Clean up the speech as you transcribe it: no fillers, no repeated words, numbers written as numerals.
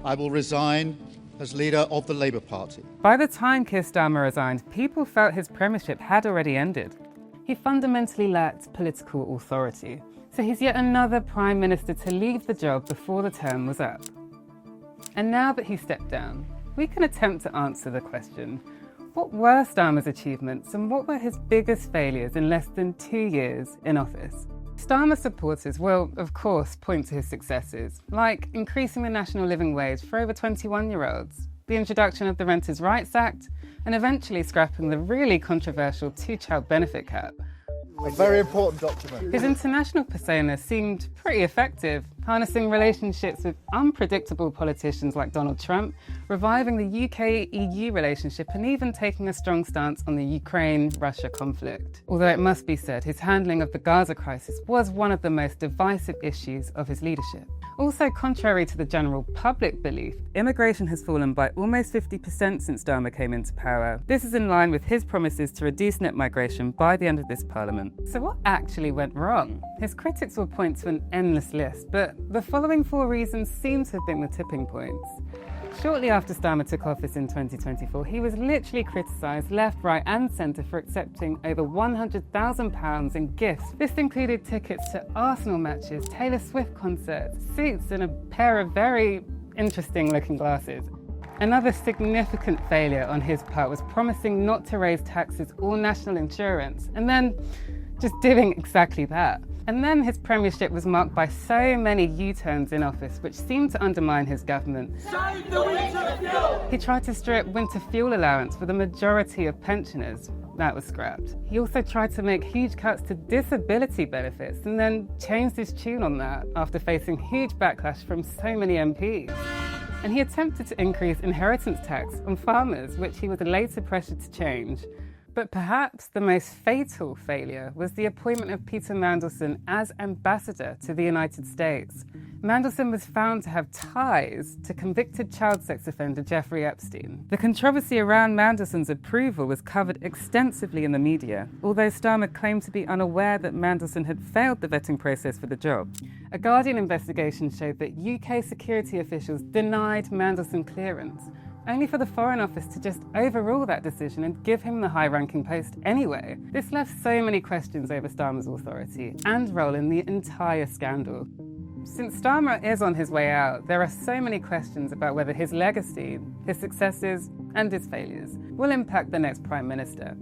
I will resign as leader of the Labour Party. By the time Keir Starmer resigned, people felt his premiership had already ended. He fundamentally lacked political authority, so he's yet another Prime Minister to leave the job before the term was up. And now that he's stepped down, we can attempt to answer the question, what were Starmer's achievements and what were his biggest failures in less than 2 years in office? Starmer supporters will, of course, point to his successes, like increasing the national living wage for over 21-year-olds, the introduction of the Renters' Rights Act, and eventually scrapping the really controversial two-child benefit cap. A very important document. His international persona seemed pretty effective, harnessing relationships with unpredictable politicians like Donald Trump, reviving the UK-EU relationship, and even taking a strong stance on the Ukraine-Russia conflict. Although it must be said, his handling of the Gaza crisis was one of the most divisive issues of his leadership. Also, contrary to the general public belief, immigration has fallen by almost 50% since Starmer came into power. This is in line with his promises to reduce net migration by the end of this parliament. So what actually went wrong? His critics will point to an endless list, but the following 4 reasons seem to have been the tipping points. Shortly after Starmer took office in 2024, he was literally criticised left, right and centre for accepting over £100,000 in gifts. This included tickets to Arsenal matches, Taylor Swift concerts, suits and a pair of very interesting looking glasses. Another significant failure on his part was promising not to raise taxes or national insurance, and then just doing exactly that. And then his premiership was marked by so many U-turns in office, which seemed to undermine his government. Save the winter fuel! He tried to strip winter fuel allowance for the majority of pensioners. That was scrapped. He also tried to make huge cuts to disability benefits and then changed his tune on that after facing huge backlash from so many MPs. And he attempted to increase inheritance tax on farmers, which he was later pressured to change. But perhaps the most fatal failure was the appointment of Peter Mandelson as ambassador to the United States. Mandelson was found to have ties to convicted child sex offender Jeffrey Epstein. The controversy around Mandelson's approval was covered extensively in the media, although Starmer claimed to be unaware that Mandelson had failed the vetting process for the job. A Guardian investigation showed that UK security officials denied Mandelson clearance, only for the Foreign Office to just overrule that decision and give him the high-ranking post anyway. This left so many questions over Starmer's authority and role in the entire scandal. Since Starmer is on his way out, there are so many questions about whether his legacy, his successes and his failures will impact the next Prime Minister.